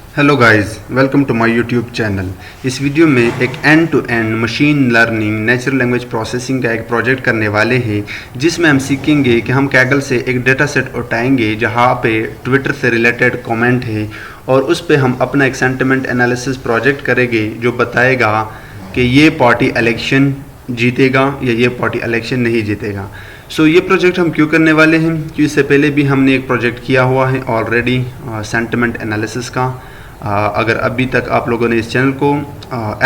Hello guys, welcome to my YouTube channel. इस video में एक end to end machine learning natural language processing का एक project करने वाले हैं, जिसमें हम सीखेंगे कि हम कैगल से एक डेटा सेट उठाएंगे जहां पे ट्विटर से रिलेटेड कमेंट है और उस पे हम अपना एक सेंटिमेंट एनालिसिस प्रोजेक्ट करेंगे जो बताएगा कि ये पार्टी इलेक्शन जीतेगा या ये पार्टी इलेक्शन नहीं जीतेगा। ये प्रोजेक्ट हम क्यों करने वाले हैं कि इससे पहले भी हमने एक प्रोजेक्ट किया हुआ है ऑलरेडी सेंटिमेंट एनालिसिस का। अगर अभी तक आप लोगों ने इस चैनल को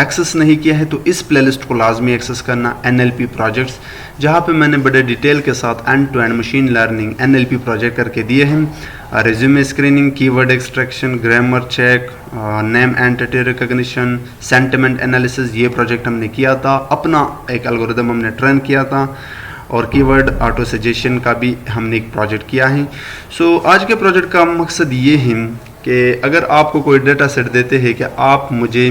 एक्सेस नहीं किया है तो इस प्लेलिस्ट को लाजमी एक्सेस करना, NLP प्रोजेक्ट्स, जहाँ पे मैंने बड़े डिटेल के साथ end to end machine learning NLP project करके दिए हैं। Resume screening, keyword extraction, grammar check, name entity recognition, sentiment analysis, ये प्रोजेक्ट हमने किया था। अपना एक एल्गोरिदम हमने ट्रेन किया था और कीवर्ड ऑटो सजेशन का भी हमने एक प्रोजेक्ट किया है। आज के प्रोजेक्ट का मकसद ये है कि अगर आपको कोई डेटा सेट देते हैं कि आप मुझे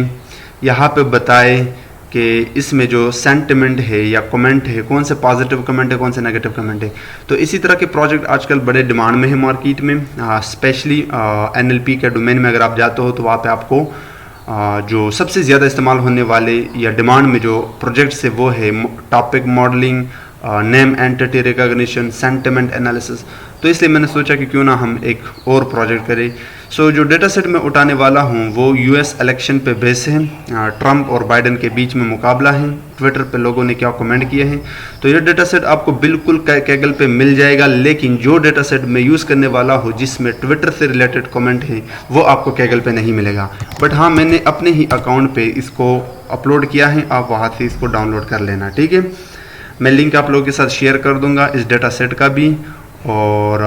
यहाँ पे बताएं कि इसमें जो सेंटिमेंट है या कमेंट है, कौन से पॉजिटिव कमेंट है, कौन से नेगेटिव कमेंट है। तो इसी तरह के प्रोजेक्ट आजकल बड़े डिमांड में है मार्केट में, स्पेशली NLP के डोमेन में अगर आप जाते हो तो वहाँ पे आपको जो सबसे ज़्यादा इस्तेमाल होने वाले या डिमांड में जो प्रोजेक्ट्स है वो है topic modelling, name entity recognition, sentiment analysis. तो इसलिए मैंने सोचा कि क्यों ना हम एक और प्रोजेक्ट करें। जो डेटा सेट मैं उठाने वाला हूँ वो US इलेक्शन पे बेस है। ट्रंप और बाइडन के बीच में मुकाबला है। ट्विटर पे लोगों ने क्या कमेंट किए हैं, तो ये डेटा सेट आपको बिल्कुल कैगल पे मिल जाएगा। लेकिन जो डेटा सेट मैं यूज़ करने वाला हूँ जिसमें ट्विटर से रिलेटेड कमेंट है वो आपको कैगल पे नहीं मिलेगा। बट हाँ, मैंने अपने ही अकाउंट पे इसको अपलोड किया है, आप वहाँ से इसको डाउनलोड कर लेना, ठीक है। मैं लिंक आप लोगों के साथ शेयर कर दूंगा इस डेटा सेट का भी और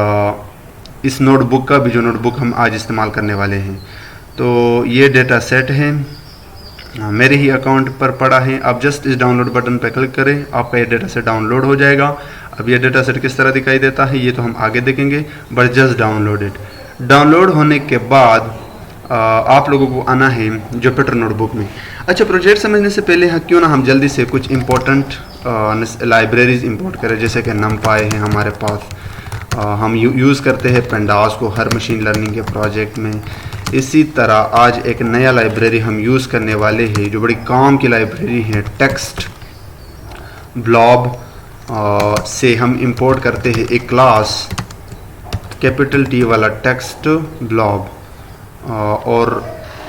इस नोटबुक का भी, जो नोटबुक हम आज इस्तेमाल करने वाले हैं। तो ये डेटा सेट है, मेरे ही अकाउंट पर पड़ा है। आप जस्ट इस डाउनलोड बटन पर क्लिक करें, आपका ये डेटा सेट डाउनलोड हो जाएगा। अब ये डेटा सेट किस तरह दिखाई देता है ये तो हम आगे देखेंगे, but just download it. Download होने के बाद आप लोगों को आना है जुपिटर नोटबुक में। अच्छा, प्रोजेक्ट समझने से पहले क्यों ना हम जल्दी से कुछ इंपॉर्टेंट लाइब्रेरीज इंपोर्ट करें, जैसे कि NumPy है हमारे पास। हम यूज़ करते हैं पेंडास को हर मशीन लर्निंग के प्रोजेक्ट में। इसी तरह आज एक नया लाइब्रेरी हम यूज़ करने वाले हैं जो बड़ी काम की लाइब्रेरी है, टेक्स्ट ब्लॉब से हम इंपोर्ट करते हैं एक क्लास कैपिटल T वाला टेक्स्ट ब्लॉब, और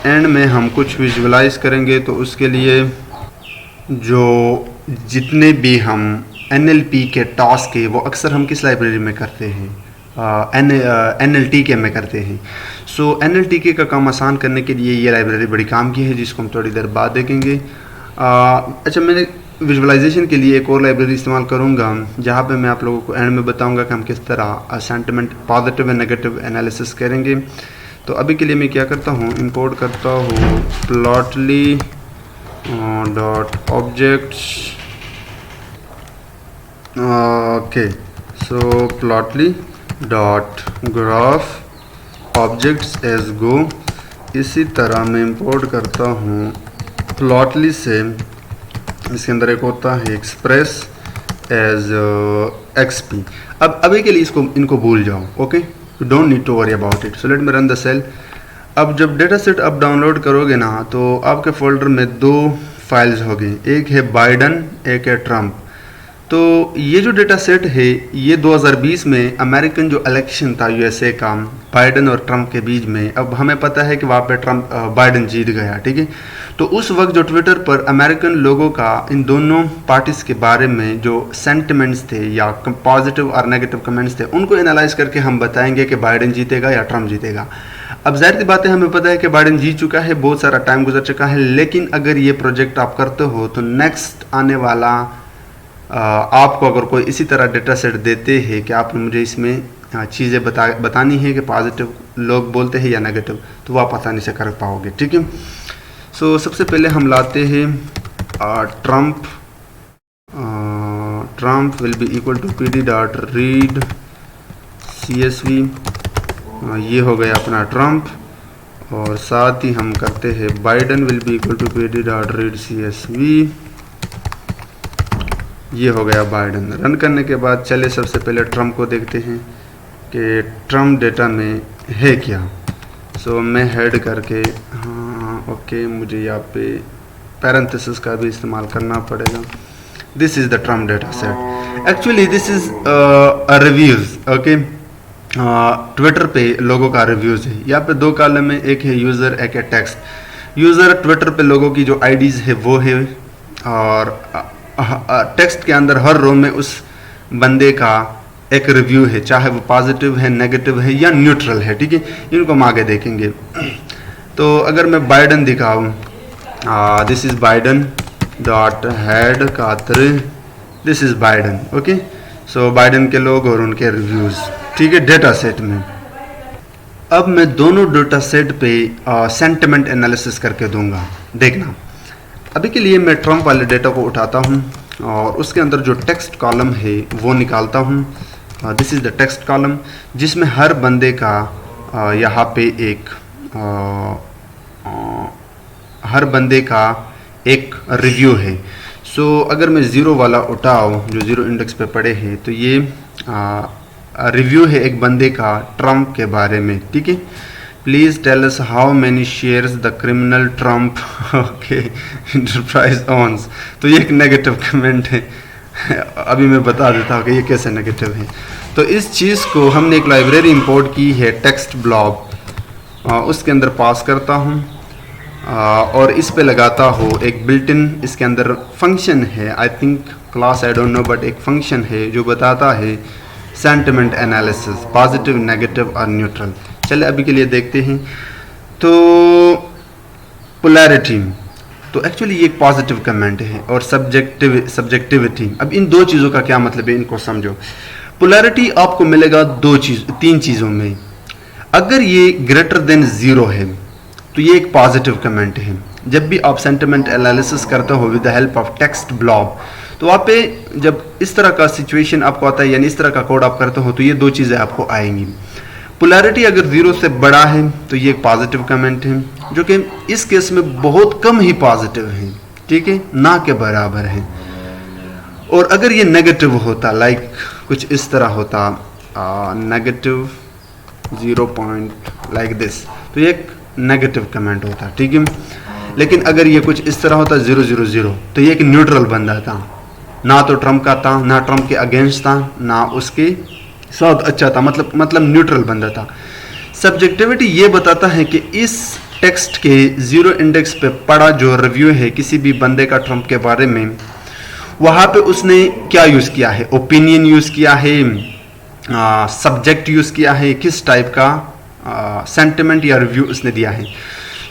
एंड में हम कुछ विजुअलाइज करेंगे। तो उसके लिए जो जितने भी हम NLP के टास्क है वो अक्सर हम किस लाइब्रेरी में करते हैं, NLTK में करते हैं। NLTK का काम आसान करने के लिए ये लाइब्रेरी बड़ी काम की है, जिसको हम थोड़ी देर बाद देखेंगे। अच्छा, मैंने विजुअलाइजेशन के लिए एक और लाइब्रेरी इस्तेमाल करूँगा जहाँ पे मैं आप लोगों को एंड में बताऊँगा कि हम किस तरह sentiment positive and negative analysis करेंगे। तो अभी के लिए मैं क्या करता हूँ, इंपोर्ट करता हूँ Plotly dot objects. Okay, Plotly dot graph objects as go. इसी तरह मैं इंपोर्ट करता हूँ प्लॉटली से, इसके अंदर एक होता है एक्सप्रेस एज XP। अब अभी के लिए इनको भूल जाओ, okay, you don't need to worry about it. So let me run the cell. अब जब डेटा सेट आप डाउनलोड करोगे ना तो आपके फोल्डर में दो फाइल्स होगी, एक है बाइडन, एक है ट्रंप। तो ये जो डेटा सेट है ये 2020 में अमेरिकन जो इलेक्शन था USA का बाइडन और ट्रंप के बीच में, अब हमें पता है कि वहाँ पे बाइडन जीत गया, ठीक है। तो उस वक्त जो ट्विटर पर अमेरिकन लोगों का इन दोनों पार्टीज के बारे में जो सेंटिमेंट्स थे या पॉजिटिव और नेगेटिव कमेंट्स थे, उनको एनालाइज करके हम बताएंगे कि बाइडन जीतेगा या ट्रंप जीतेगा। अब जाहिर सी बात है, हमें पता है कि बाइडन जीत चुका है, बहुत सारा टाइम गुजर चुका है। लेकिन अगर ये प्रोजेक्ट आप करते हो तो नेक्स्ट आने वाला आपको अगर कोई इसी तरह डेटा सेट देते हैं कि आपने मुझे इसमें चीज़ें बतानी है कि पॉजिटिव लोग बोलते हैं या नेगेटिव, तो वो आप आसानी से कर पाओगे, ठीक है। सबसे पहले हम लाते हैं Trump will be equal to PD dot read CSV। ये हो गया अपना ट्रंप, और साथ ही हम करते हैं Biden will be equal to PD dot read CSV। ये हो गया बाइडन। रन करने के बाद चले सबसे पहले ट्रंप को देखते हैं कि ट्रंप डेटा में है क्या। सो मैं हेड करके, हाँ ओके, मुझे यहाँ पे पैरेंथेसिस का भी इस्तेमाल करना पड़ेगा। This is the Trump data set. Actually this is reviews, okay. Twitter पे लोगों का रिव्यूज़ है। यहाँ पे दो कॉलम है, एक है यूज़र, एक है टेक्स्ट। यूज़र ट्विटर पे लोगों की जो आईडीज़ है वो है, और टेक्स्ट के अंदर हर रो में उस बंदे का एक रिव्यू है, चाहे वो पॉजिटिव है, नेगेटिव है या न्यूट्रल है, ठीक है। इनको हम आगे देखेंगे। तो अगर मैं बाइडन दिखाऊँ, this is Biden dot head कातर, this is Biden, okay. So Biden के लोग और उनके रिव्यूज़, ठीक है, डेटा सेट में। अब मैं दोनों डेटा सेट पे सेंटिमेंट एनालिसिस करके दूंगा, देखना। अभी के लिए मैं ट्रम्प वाले डेटा को उठाता हूँ और उसके अंदर जो टेक्स्ट कॉलम है वो निकालता हूँ। This is the text column, जिसमें हर बंदे का यहाँ पे एक हर बंदे का एक रिव्यू है। सो अगर मैं ज़ीरो वाला उठाऊँ जो ज़ीरो इंडेक्स पे पड़े हैं, तो ये रिव्यू है एक बंदे का ट्रम्प के बारे में, ठीक है। Please tell us how many shares the criminal Trump okay enterprise owns. तो ये एक नेगेटिव कमेंट है। अभी मैं बता देता हूँ कि ये कैसे नेगेटिव है। तो इस चीज़ को हमने एक लाइब्रेरी इंपोर्ट की है, टेक्स्ट ब्लॉब, उसके अंदर पास करता हूँ और इस पे लगाता हूँ एक बिल्ट इन, इसके अंदर फंक्शन है, I think class, I don't know, but एक फंक्शन है जो बताता है सेंटिमेंट एनालिसिस, पॉजिटिव, नेगेटिव और न्यूट्रल। चले अभी के लिए देखते हैं। तो पोलैरिटी, तो एक्चुअली ये एक पॉजिटिव कमेंट है, और सब्जेक्टिविटी। अब इन दो चीज़ों का क्या मतलब है, इनको समझो। पोलैरिटी आपको मिलेगा तीन चीज़ों में। अगर ये ग्रेटर देन ज़ीरो है तो ये एक पॉजिटिव कमेंट है। जब भी आप सेंटिमेंट एनालिसिस करते हो with the help of text blob, तो वहाँ पे जब इस तरह का सिचुएशन आपको आता है, यानी इस तरह का कोड आप करते हो, तो ये दो चीज़ें आपको आएंगी। पोलैरिटी अगर ज़ीरो से बड़ा है तो ये एक पॉजिटिव कमेंट है, जो कि इस केस में बहुत कम ही पॉजिटिव है, ठीक है, ना के बराबर है। और अगर ये नेगेटिव होता, लाइक कुछ इस तरह होता, नेगेटिव 0 पॉइंट लाइक दिस, तो ये एक नेगेटिव कमेंट होता, ठीक है। लेकिन अगर ये कुछ इस तरह होता 000, तो ये एक न्यूट्रल बंदा था, ना तो ट्रम्प का था, ना ट्रम्प के अगेंस्ट था, ना उसके साथ अच्छा था, मतलब न्यूट्रल बंदा था। सब्जेक्टिविटी ये बताता है कि इस टेक्स्ट के ज़ीरो इंडेक्स पे पड़ा जो रिव्यू है किसी भी बंदे का ट्रम्प के बारे में, वहाँ पे उसने क्या यूज़ किया है, ओपिनियन यूज़ किया है, सब्जेक्ट यूज़ किया है, किस टाइप का सेंटिमेंट या रिव्यू उसने दिया है।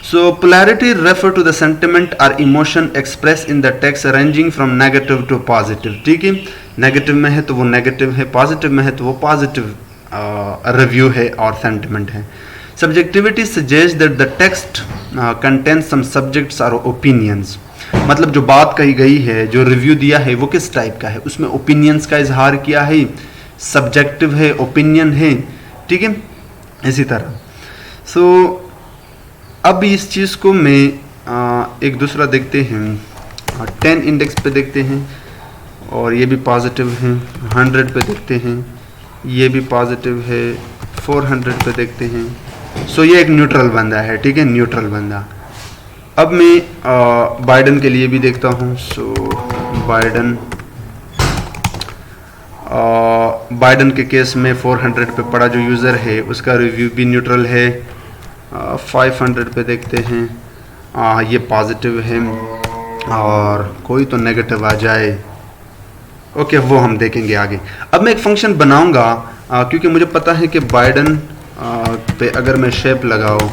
So polarity refer to the sentiment और emotion express in the text ranging from negative to positive, ठीक है। नेगेटिव में है तो वो नेगेटिव है, पॉजिटिव में है तो वो पॉजिटिव रिव्यू है और सेंटिमेंट है। Subjectivity suggest that the text contains some subjects और ओपिनियंस, मतलब जो बात कही गई है, जो रिव्यू दिया है, वो किस टाइप का है, उसमें ओपिनियंस का इजहार किया है, सब्जेक्टिव है, ओपिनियन है, ठीक है, इसी तरह। सो अब इस चीज़ को मैं एक दूसरा देखते हैं, 10 इंडेक्स पे देखते हैं, और ये भी पॉजिटिव है। 100 पे देखते हैं, ये भी पॉजिटिव है। 400 पे देखते हैं। सो ये एक न्यूट्रल बंदा है, ठीक है, न्यूट्रल बंदा। अब मैं बाइडन के लिए भी देखता हूँ। सो बाइडन के केस में 400 पे पड़ा जो यूज़र है उसका रिव्यू भी न्यूट्रल है। 500 पे देखते हैं, ये पॉजिटिव है, और कोई तो नेगेटिव आ जाए, ओके, वो हम देखेंगे आगे। अब मैं एक फंक्शन बनाऊंगा, क्योंकि मुझे पता है कि बाइडन पे अगर मैं शेप लगाऊँ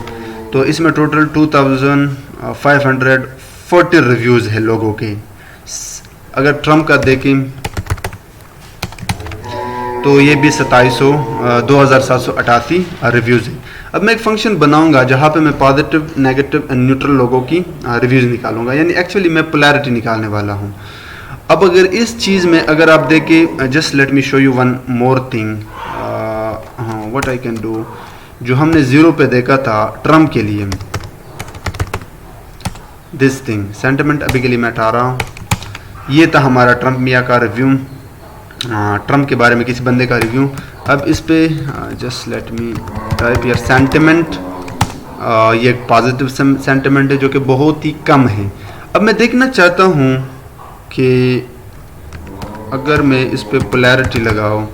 तो इसमें टोटल 2540 रिव्यूज़ है लोगों के। अगर ट्रम्प का देखें तो ये भी 2788 रिव्यूज़ है। अब मैं एक फंक्शन बनाऊंगा जहाँ पे मैं पॉजिटिव, नेगेटिव एंड न्यूट्रल लोगों की रिव्यूज़ निकालूंगा, यानी एक्चुअली मैं पोलैरिटी निकालने वाला हूँ। अब अगर इस चीज़ में अगर आप देखें, just let me show you one more thing, हाँ, व्हाट आई कैन डू, जो हमने 0 पे देखा था ट्रम्प के लिए, दिस थिंग सेंटिमेंट, अभी के लिए मैं हटा रहा हूँ। ये था हमारा ट्रम्प मियाँ का रिव्यू, ट्रम्प के बारे में किसी बंदे का रिव्यू। अब इस पे just let me type your sentiment ये एक पॉजिटिव सेंटिमेंट है जो कि बहुत ही कम है। अब मैं देखना चाहता हूँ कि अगर मैं इस पे पोलैरिटी लगाऊँ,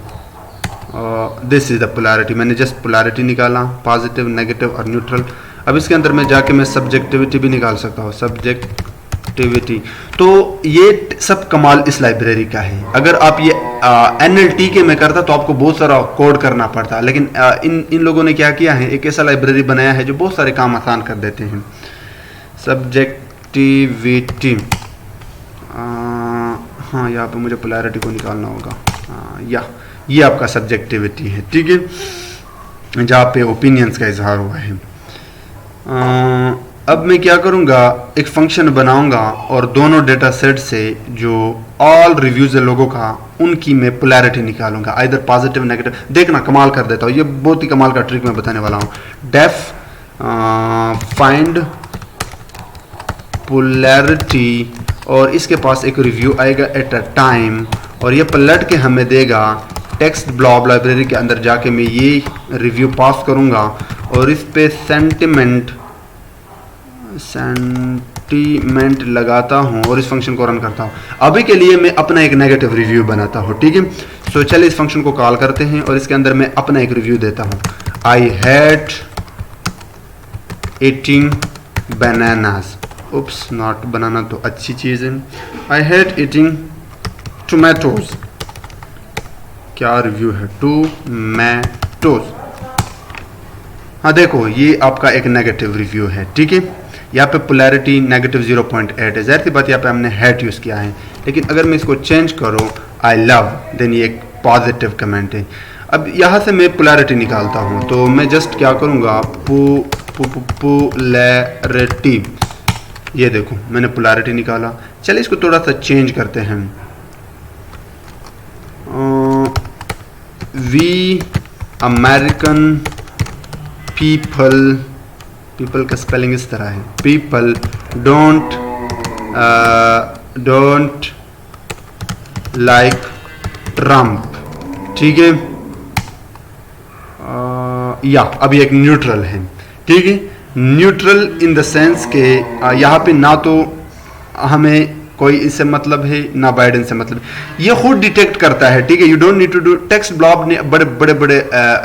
दिस इज़ द पोलैरिटी, मैंने जस्ट पोलैरिटी निकाला, पॉजिटिव, नेगेटिव और न्यूट्रल। अब इसके अंदर मैं जाके मैं सब्जेक्टिविटी भी निकाल सकता हूँ, सब्जेक्टिविटी। तो ये सब कमाल इस लाइब्रेरी का है। अगर आप ये NLTK में करता तो आपको बहुत सारा कोड करना पड़ता, लेकिन इन लोगों ने क्या किया है, एक ऐसा लाइब्रेरी बनाया है जो बहुत सारे काम आसान कर देते हैं। सब्जेक्टिविटी, हाँ यहाँ पे मुझे पोलैरिटी को निकालना होगा। ये आपका सब्जेक्टिविटी है, ठीक है, जहाँ पे ओपिनियंस का इजहार हुआ है। अब मैं क्या करूँगा, एक फंक्शन बनाऊँगा और दोनों डेटा सेट से जो ऑल रिव्यूज़ है लोगों का, उनकी मैं पोलैरिटी निकालूंगा, आइदर पॉजिटिव नेगेटिव। देखना कमाल कर देता हूँ, ये बहुत ही कमाल का ट्रिक मैं बताने वाला हूँ। डेफ फाइंड पोलैरिटी, और इसके पास एक रिव्यू आएगा एट अ टाइम, और ये पलट के हमें देगा टेक्स्ट ब्लॉब लाइब्रेरी के अंदर जाके मैं ये रिव्यू पास करूँगा और इस पे सेंटिमेंट लगाता हूँ और इस फंक्शन को रन करता हूँ। अभी के लिए मैं अपना एक नेगेटिव रिव्यू बनाता हूँ, ठीक है। सो चलिए इस फंक्शन को कॉल करते हैं और इसके अंदर मैं अपना एक रिव्यू देता हूँ। I hate eating bananas, oops, not banana तो अच्छी चीज़ है। आई हेट ईटिंग टोमेटोज, क्या रिव्यू है, टोमेटोज। हाँ देखो, ये आपका एक नेगेटिव रिव्यू है, ठीक है। यहाँ पे पोलैरिटी नेगेटिव 0.8 है, जाहिर सी बात यहाँ पे हमने हेट यूज़ किया है। लेकिन अगर मैं इसको चेंज करूँ आई लव, देन ये एक पॉजिटिव कमेंट है। अब यहाँ से मैं पोलैरिटी निकालता हूँ, तो मैं जस्ट क्या करूँगा, पोलैरिटी, ये देखो मैंने पोलैरिटी निकाला। चलिए इसको थोड़ा सा चेंज करते हैं। वी अमेरिकन पीपल का स्पेलिंग इस तरह है, पीपल डोंट लाइक ट्रम्प, ठीक है। या अभी एक न्यूट्रल है, ठीक है। न्यूट्रल इन द सेंस के यहाँ पे ना तो हमें कोई इससे मतलब है ना बाइडेन से मतलब, ये खुद डिटेक्ट करता है, ठीक है। You don't need to do, text blob ने बड़े बड़े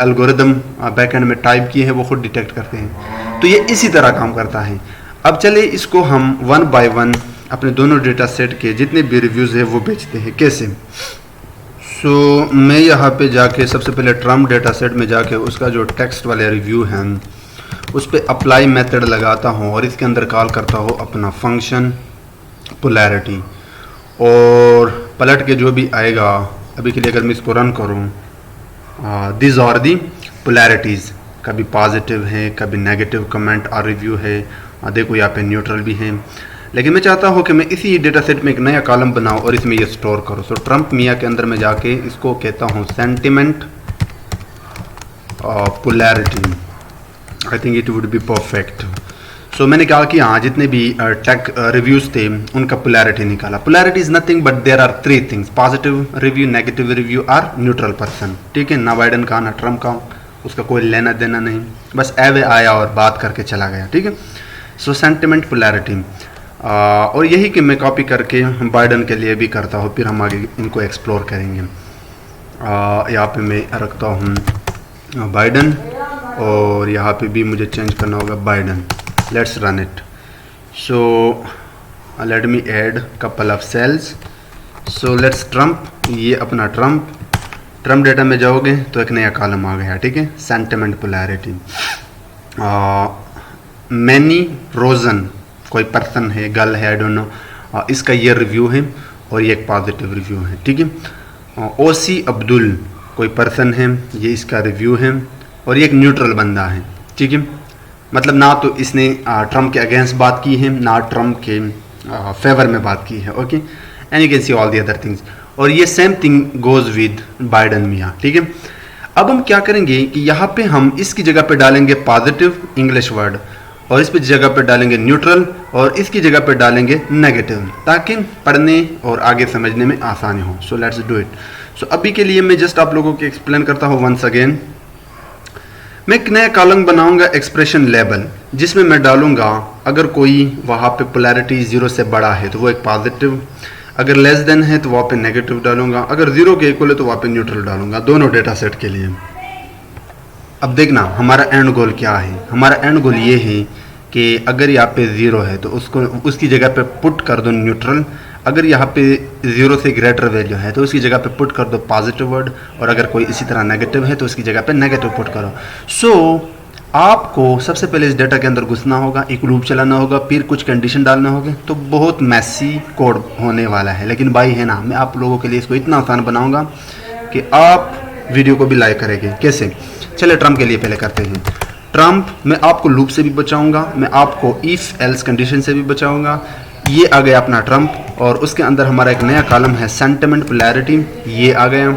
एल्गोरिदम बैकएंड में टाइप किए हैं, वो खुद डिटेक्ट करते हैं। तो ये इसी तरह काम करता है। अब चले इसको हम वन बाय वन अपने दोनों डेटा सेट के जितने भी रिव्यूज़ है वो बेचते हैं, कैसे। सो मैं यहाँ पे जाके सबसे पहले ट्रम्प डेटा सेट में जाके उसका जो टेक्स्ट वाले रिव्यू हैं उस पर अप्लाई मेथड लगाता हूँ और इसके अंदर कॉल करता हूँ अपना फंक्शन पोलैरिटी, और पलट के जो भी आएगा, अभी के लिए अगर मैं इसको रन करूँ, दिस आर दी पोलैरिटीज़, कभी पॉजिटिव है, कभी नेगेटिव कमेंट और रिव्यू है, देखो यहाँ पे न्यूट्रल भी है। लेकिन मैं चाहता हूँ कि मैं इसी डेटा सेट में एक नया कॉलम बनाऊँ और इसमें ये स्टोर करूँ। सो ट्रम्प मियाँ के अंदर मैं जाके इसको कहता हूँ sentiment polarity, I think it would be perfect. So मैंने कहा कि हाँ, जितने भी टेक रिव्यूज़ थे उनका पोलैरिटी निकाला। Polarity is nothing but there are 3 things, positive review, negative review और न्यूट्रल पर्सन, ठीक है। ना बाइडेन का ना ट्रम्प का, उसका कोई लेना देना नहीं, बस एवे आया और बात करके चला गया, ठीक है। सो सेंटिमेंट पोलैरिटी, और यही कि मैं कॉपी करके बाइडेन के लिए भी करता हूँ, फिर हम आगे इनको एक्सप्लोर करेंगे। यहाँ पे मैं रखता हूँ बाइडेन और यहाँ पे भी मुझे चेंज करना होगा Biden. Let's run it. So let me add couple of cells. So let's Trump, ये अपना ट्रम्प डेटा में जाओगे तो एक नया कॉलम आ गया, ठीक है, सेंटिमेंट पोलैरिटी। मैनी रोजन, कोई पर्सन है, गर्ल है, आई डोंट नो, इसका ये रिव्यू है और ये एक पॉजिटिव रिव्यू है, ठीक है। ओसी अब्दुल, कोई पर्सन है, ये इसका रिव्यू है और ये एक न्यूट्रल बंदा है, ठीक है। मतलब ना तो इसने ट्रम्प के अगेंस्ट बात की है, ना ट्रम्प के फेवर में बात की है, okay. And you can see all the other things, और ये same thing goes with Biden मियाँ, ठीक है। अब हम क्या करेंगे कि यहाँ पे हम इसकी जगह पे डालेंगे पॉजिटिव इंग्लिश वर्ड, और इस पे जगह पे डालेंगे न्यूट्रल, और इसकी जगह पे डालेंगे नेगेटिव, ताकि पढ़ने और आगे समझने में आसानी हो। So let's do it. So अभी के लिए मैं जस्ट आप लोगों को एक्सप्लेन करता हूँ वंस अगेन। मैं एक नया कॉलम बनाऊंगा एक्सप्रेशन लेबल। जिसमें मैं डालूंगा अगर कोई वहाँ पे पोलैरिटी 0 से बड़ा है तो वो एक पॉजिटिव, अगर लेस देन है तो वहाँ पे नेगेटिव डालूंगा, अगर 0 के इक्वल है तो वहाँ पे न्यूट्रल डालूंगा, दोनों डेटा सेट के लिए। अब देखना हमारा एंड गोल क्या है। हमारा एंड गोल ये है कि अगर यहाँ पे 0 है तो उसको उसकी जगह पे पुट कर दो न्यूट्रल, अगर यहाँ पे 0 से ग्रेटर वैल्यू है तो उसकी जगह पे पुट कर दो पॉजिटिव वर्ड, और अगर कोई इसी तरह नेगेटिव है तो उसकी जगह पे नेगेटिव पुट करो। सो आपको सबसे पहले इस डेटा के अंदर घुसना होगा, एक लूप चलाना होगा, फिर कुछ कंडीशन डालने होंगे, तो बहुत मैसी कोड होने वाला है। लेकिन भाई है ना, मैं आप लोगों के लिए इसको इतना आसान बनाऊंगा कि आप वीडियो को भी लाइक करेंगे। कैसे? चलिए ट्रम्प के लिए पहले करते हैं। ट्रम्प मैं आपको लूप से भी बचाऊंगा, मैं आपको इफ एल्स कंडीशन से भी बचाऊंगा। ये आ गया अपना ट्रम्प, और उसके अंदर हमारा एक नया कॉलम है सेंटिमेंट पोलैरिटी, ये आ गया।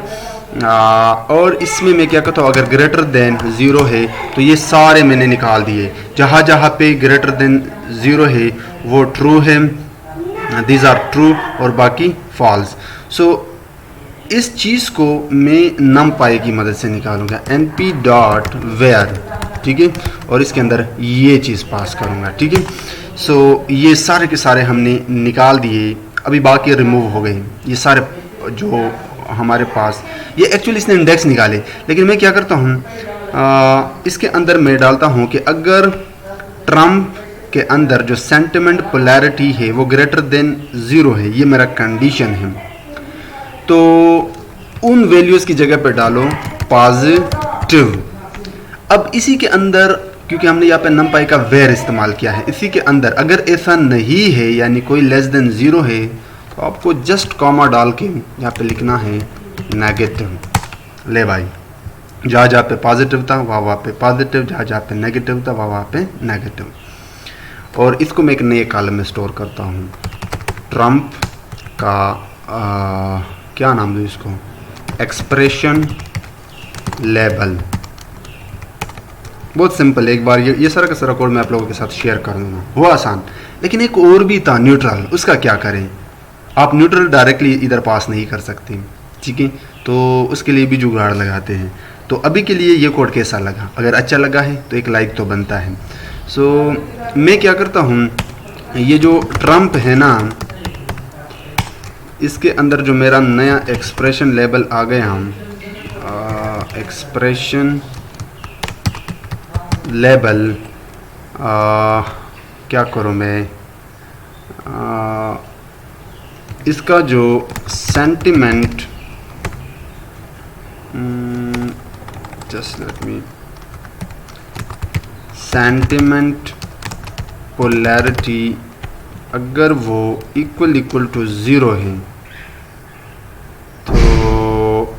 और इसमें मैं क्या करता हूँ, अगर ग्रेटर देन 0 है तो ये सारे मैंने निकाल दिए, जहाँ जहाँ पे ग्रेटर देन 0 है वो ट्रू है, दीज आर ट्रू, और बाकी फॉल्स। सो इस चीज़ को मैं numpy की मदद से निकालूंगा, np.where, ठीक है, और इसके अंदर ये चीज़ पास करूँगा, ठीक है। सो ये सारे के सारे हमने निकाल दिए, अभी बाकी रिमूव हो गए ये सारे जो हमारे पास। ये एक्चुअली इसने इंडेक्स निकाले, लेकिन मैं क्या करता हूँ इसके अंदर मैं डालता हूँ कि अगर ट्रम्प के अंदर जो सेंटिमेंट पोलैरिटी है वो ग्रेटर देन 0 है, ये मेरा कंडीशन है, तो उन वैल्यूज़ की जगह पे डालो पॉजिटिव। अब इसी के अंदर, क्योंकि हमने यहाँ पे numpy का वेयर इस्तेमाल किया है, इसी के अंदर अगर ऐसा नहीं है यानी कोई लेस देन 0 है तो आपको जस्ट कॉमा डाल के यहाँ पे लिखना है नेगेटिव। ले भाई, जहाँ जहाँ पे पॉजिटिव था वहाँ पे पॉजिटिव, जहाँ जहाँ पे नेगेटिव था वहाँ पे नेगेटिव। और इसको मैं एक नए कॉलम में स्टोर करता हूँ, ट्रम्प का क्या नाम दूँ इसको, एक्सप्रेशन लेबल। बहुत सिंपल, एक बार ये सारा का सारा कोड मैं आप लोगों के साथ शेयर कर दूँगा, वो आसान। लेकिन एक और भी था न्यूट्रल, उसका क्या करें? आप न्यूट्रल डायरेक्टली इधर पास नहीं कर सकते, ठीक है, तो उसके लिए भी जुगाड़ लगाते हैं। तो अभी के लिए ये कोड कैसा लगा? अगर अच्छा लगा है तो एक लाइक तो बनता है। सो मैं क्या करता हूँ, ये जो ट्रम्प है ना, इसके अंदर जो मेरा नया एक्सप्रेशन लेबल आ गया, एक्सप्रेशन लेबल, क्या करूँ मैं, इसका जो sentiment, just let me, sentiment polarity अगर वो इक्वल टू 0 है तो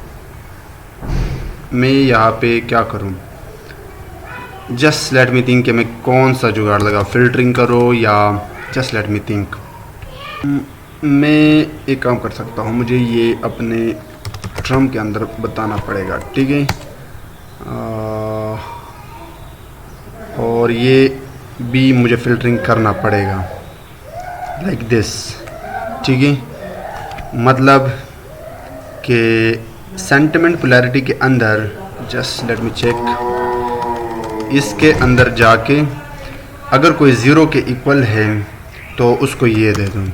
मैं यहाँ पे क्या करूँ, जस्ट लेट मी थिंक कि मैं कौन सा जुगाड़ लगा, फिल्टरिंग करो या जस्ट लेट मी थिंक। मैं एक काम कर सकता हूँ, मुझे ये अपने ट्रम्प के अंदर बताना पड़ेगा, ठीक है, और ये भी मुझे फिल्टरिंग करना पड़ेगा लाइक दिस, ठीक है। मतलब कि सेंटिमेंट पोलैरिटी के अंदर, जस्ट लेट मी चेक, इसके अंदर जाके अगर कोई 0 के इक्वल है तो उसको ये दे दूँ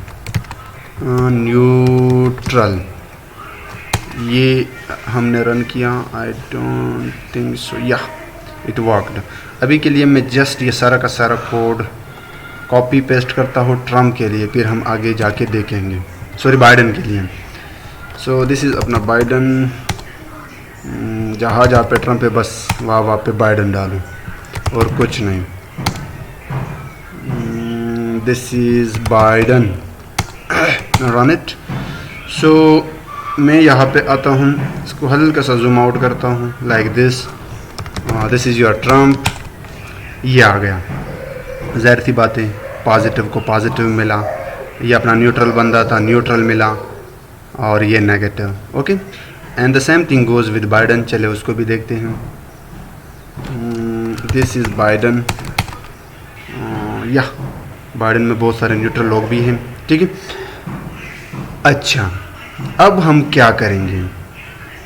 न्यूट्रल। ये हमने रन किया, आई डोंट थिंक सो, या इट वर्कड। अभी के लिए मैं जस्ट ये सारा का सारा कोड कॉपी पेस्ट करता हूँ ट्रम्प के लिए, फिर हम आगे जाके देखेंगे, सॉरी बाइडन के लिए। सो दिस इज़ अपना बाइडन, जहाँ जहाँ पे ट्रम्प है बस वहाँ पे बाइडन डालूँ और कुछ नहीं। This is Biden, run it. So मैं यहाँ पे आता हूँ, इसको हल्का सा जूम आउट करता हूँ like this, this is your Trump. ये आ गया, ज़ाहिर सी बात है पॉजिटिव को पॉजिटिव मिला, ये अपना न्यूट्रल बंदा था, न्यूट्रल मिला, और ये negative, okay. And the same thing goes with Biden. चले उसको भी देखते हैं। दिस इज़ बाइडन, या बाइडन में बहुत सारे न्यूट्रल लोग भी हैं, ठीक है। अच्छा, अब हम क्या करेंगे,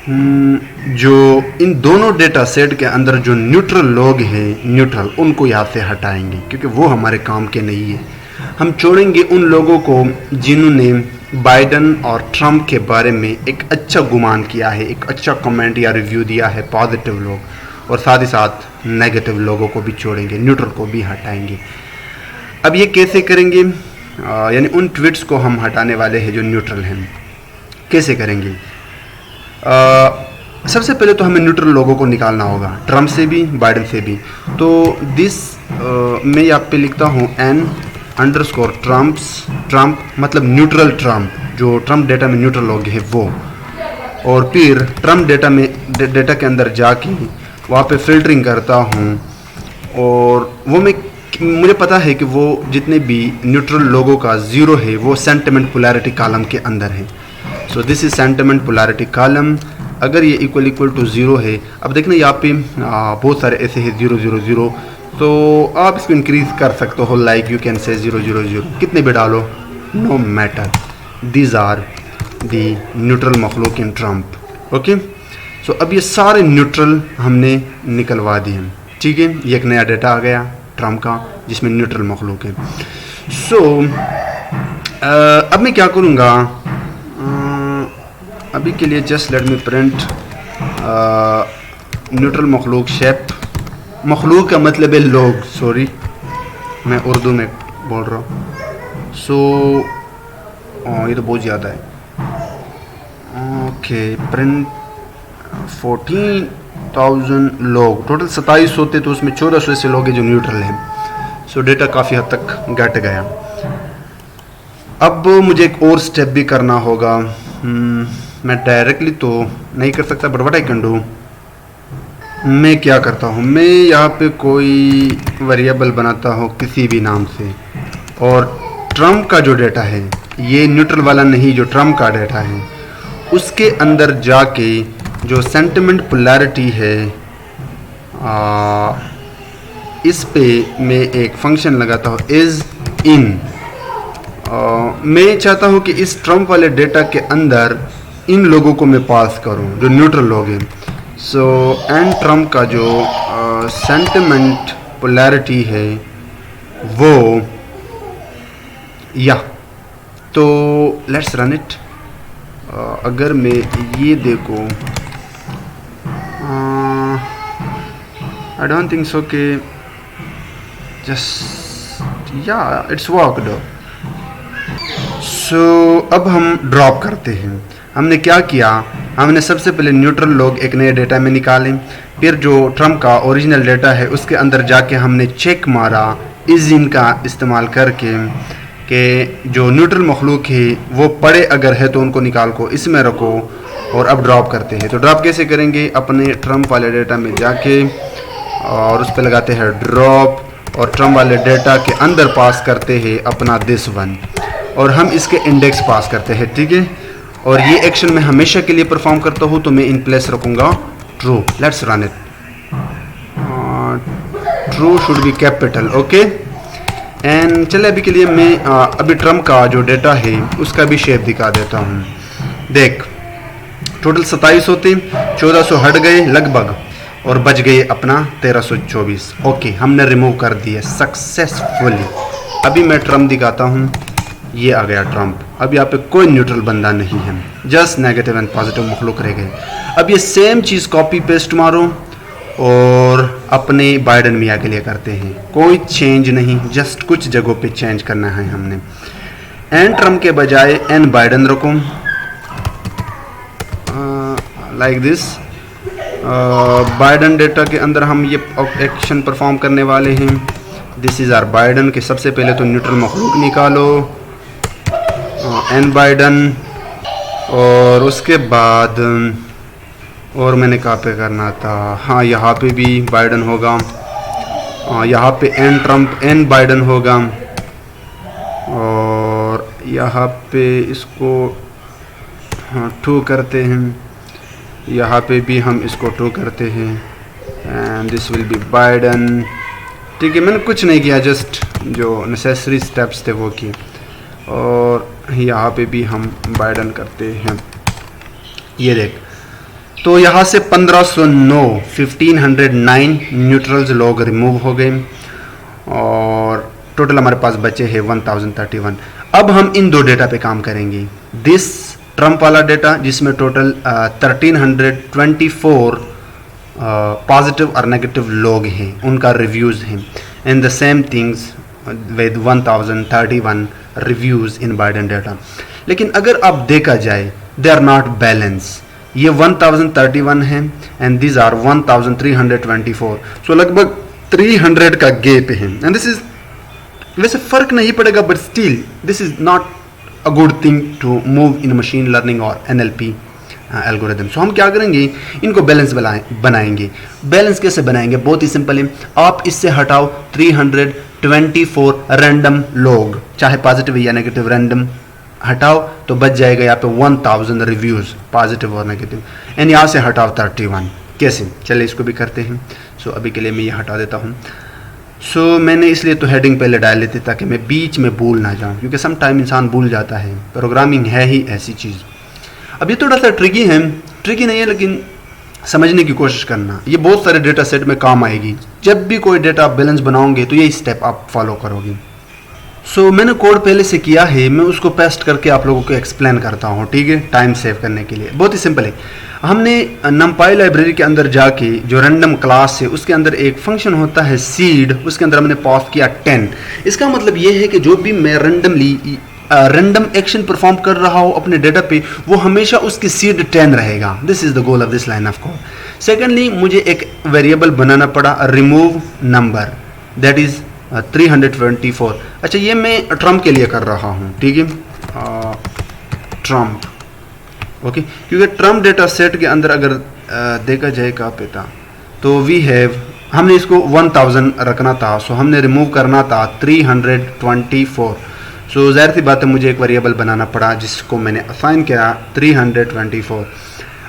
जो इन दोनों डेटा सेट के अंदर जो न्यूट्रल लोग हैं, न्यूट्रल, उनको यहाँ से हटाएंगे क्योंकि वो हमारे काम के नहीं है। हम छोड़ेंगे उन लोगों को जिन्होंने बाइडन और ट्रम्प के बारे में एक अच्छा गुमान किया है, एक अच्छा कमेंट या रिव्यू दिया है, पॉजिटिव लोग, और साथ ही साथ नेगेटिव लोगों को भी छोड़ेंगे, न्यूट्रल को भी हटाएंगे। अब ये कैसे करेंगे? यानी उन ट्वीट्स को हम हटाने वाले हैं जो न्यूट्रल हैं। कैसे करेंगे? सबसे पहले तो हमें न्यूट्रल लोगों को निकालना होगा, ट्रम्प से भी, बाइडन से भी। तो दिस मैं यहाँ पे लिखता हूँ n_Trump, ट्रम्प मतलब न्यूट्रल ट्रम्प, जो ट्रम्प डेटा में न्यूट्रल लोग हैं वो, और फिर ट्रम्प डेटा के अंदर जाके वहाँ पे फिल्टरिंग करता हूँ, और वो मुझे पता है कि वो जितने भी न्यूट्रल लोगों का ज़ीरो है वो सेंटिमेंट पोलैरिटी कॉलम के अंदर है। So this is sentiment polarity column. अगर ये इक्वल टू ज़ीरो है, अब देखना यहाँ पे बहुत सारे ऐसे हैं 0 0 0, तो आप इसको इंक्रीज कर सकते हो, लाइक यू कैन से 0 0 0, कितने भी डालो, no matter, these are the neutral मखलूक इन ट्रम्प। ओके, सो अब ये सारे न्यूट्रल हमने निकलवा दिए, ठीक है। ये एक नया डेटा आ गया ट्रम्प का जिसमें न्यूट्रल मखलूक है। सो अब मैं क्या करूँगा, अभी के लिए just let me print neutral मखलूक शेप। मखलूक का मतलब है लोग, सॉरी मैं उर्दू में बोल रहा हूँ। सो ये तो बहुत ज़्यादा है। ओके, प्रिंट 14,000 लोग, टोटल 27 होते तो उसमें 1400 ऐसे लोग हैं जो न्यूट्रल हैं। सो डेटा काफ़ी हद तक घट गया। अब मुझे एक और स्टेप भी करना होगा। मैं डायरेक्टली तो नहीं कर सकता, but what I can do, मैं क्या करता हूँ, मैं यहाँ पे कोई वेरिएबल बनाता हूँ किसी भी नाम से, और ट्रम्प का जो डेटा है, ये न्यूट्रल वाला नहीं, जो ट्रम्प का डेटा है उसके अंदर जाके जो सेंटिमेंट पोलैरिटी है, इस पे मैं एक फंक्शन लगाता हूँ इज इन। मैं चाहता हूँ कि इस ट्रम्प वाले डेटा के अंदर इन लोगों को मैं पास करूँ जो न्यूट्रल लोग हैं। सो एंड ट्रम्प का जो सेंटिमेंट पोलैरिटी है वो या, तो लेट्स रन इट। अगर मैं ये देखूँ, आई डोंट थिंक सो कि जस्ट या इट्स वर्कड। सो अब हम ड्रॉप करते हैं। हमने क्या किया, हमने सबसे पहले न्यूट्रल लोग एक नए डेटा में निकाले, फिर जो ट्रम्प का ओरिजिनल डेटा है उसके अंदर जाके हमने चेक मारा इस इन का इस्तेमाल करके कि जो न्यूट्रल मखलूक है वो पड़े अगर है तो उनको निकाल को इसमें रखो, और अब ड्रॉप करते हैं। तो ड्रॉप कैसे करेंगे, अपने ट्रम्प वाले डेटा में जाके और उस पर लगाते हैं ड्रॉप, और ट्रम्प वाले डेटा के अंदर पास करते हैं अपना दिस वन, और हम इसके इंडेक्स पास करते हैं, ठीक है। और ये एक्शन मैं हमेशा के लिए परफॉर्म करता हूँ, तो मैं इन प्लेस रखूँगा true. Let's run it. True should be capital, okay. And चले अभी के लिए मैं अभी ट्रम्प का जो डेटा है उसका भी शेप दिखा देता हूँ। देख, टोटल 27 होते, 1400 हट गए लगभग, और बच गए अपना 1324। ओके, हमने रिमूव कर दिए सक्सेसफुली। अभी मैं ट्रम्प दिखाता हूँ, ये आ गया ट्रम्प। अब यहाँ पे कोई न्यूट्रल बंदा नहीं है, जस्ट नेगेटिव एंड पॉजिटिव मखलूक रह गए। अब ये सेम चीज़ कॉपी पेस्ट मारो और अपने बाइडन मियाँ के लिए करते हैं। कोई चेंज नहीं, जस्ट कुछ जगहों पे चेंज करना है हमने। एन ट्रम्प के बजाय एन बाइडन रखो, लाइक दिस। बाइडन डेटा के अंदर हम ये एक्शन परफॉर्म करने वाले हैं। दिस इज़ आर बाइडन के सबसे पहले तो न्यूट्रल मखलूक निकालो, एन बाइडन, और उसके बाद और मैंने कहाँ पे करना था, हाँ यहाँ पे भी बाइडन होगा, यहाँ पे एन ट्रम्प एन बाइडन होगा, और यहाँ पे इसको टू करते हैं, यहाँ पे भी हम इसको टू करते हैं, and this will be Biden. ठीक है, मैंने कुछ नहीं किया, जस्ट जो नेसेसरी स्टेप्स थे वो किए, और यहाँ पे भी हम बाइडन करते हैं। ये देख, तो यहाँ से 1509 1509 न्यूट्रल्स लोग रिमूव हो गए और टोटल हमारे पास बचे हैं 1031। अब हम इन दो डेटा पे काम करेंगे। दिस ट्रम्प वाला डेटा जिसमें टोटल 1324 पॉजिटिव और नेगेटिव लोग हैं, उनका रिव्यूज़ हैं, and the same things with 1031 reviews in Biden data. लेकिन अगर आप देखा जाए दे आर नॉट बैलेंस। ये 1031 है एंड दिस आर 1324, सो लगभग 300 का गैप है। एंड दिस इज, वैसे फ़र्क नहीं पड़ेगा but still this is not a good thing to move in machine learning और NLP एल्गोरिथम। सो हम क्या करेंगे, इनको बैलेंस बनाएंगे। बैलेंस कैसे बनाएंगे, बहुत ही सिंपल है। आप इससे हटाओ 324 रैंडम लोग, चाहे पॉजिटिव या नेगेटिव, रैंडम हटाओ तो बच जाएगा यहाँ पे 1000 रिव्यूज़ पॉजिटिव और नेगेटिव, एंड यहाँ से हटाओ 31। कैसे, चलिए इसको भी करते हैं। सो अभी के लिए मैं ये हटा देता हूँ। सो मैंने इसलिए तो हेडिंग पहले डाल लेती ताकि मैं बीच में भूल ना जाऊँ, क्योंकि सम टाइम इंसान भूल जाता है। प्रोग्रामिंग है ही ऐसी चीज़। अब ये थोड़ा सा ट्रिकी है, ट्रिकी नहीं है लेकिन समझने की कोशिश करना। ये बहुत सारे डेटा सेट में काम आएगी। जब भी कोई डेटा आप बैलेंस बनाओगे तो ये स्टेप आप फॉलो करोगे। सो मैंने कोड पहले से किया है, मैं उसको पेस्ट करके आप लोगों को एक्सप्लेन करता हूँ, ठीक है, टाइम सेव करने के लिए। बहुत ही सिंपल है। हमने numpy लाइब्रेरी के अंदर जाके जो रैंडम क्लास है उसके अंदर एक फंक्शन होता है सीड, उसके अंदर हमने पास किया 10। इसका मतलब ये है कि जो भी मैं रैंडम एक्शन परफॉर्म कर रहा हूँ अपने डेटा पे, वो हमेशा उसकी सीड 10 रहेगा। This is the goal of this line of code. Secondly मुझे एक वेरिएबल बनाना पड़ा, रिमूव नंबर, दैट इज 324। अच्छा, ये मैं ट्रम्प के लिए कर रहा हूँ, ठीक है, ट्रम्प, ओके, क्योंकि ट्रम्प डेटा सेट के अंदर अगर देखा जाए का पेता तो वी हैव, हमने इसको 1000 रखना था, सो हमने रिमूव करना था 324। सो ज़ाहिर सी बात है मुझे एक वेरिएबल बनाना पड़ा जिसको मैंने असाइन किया 324।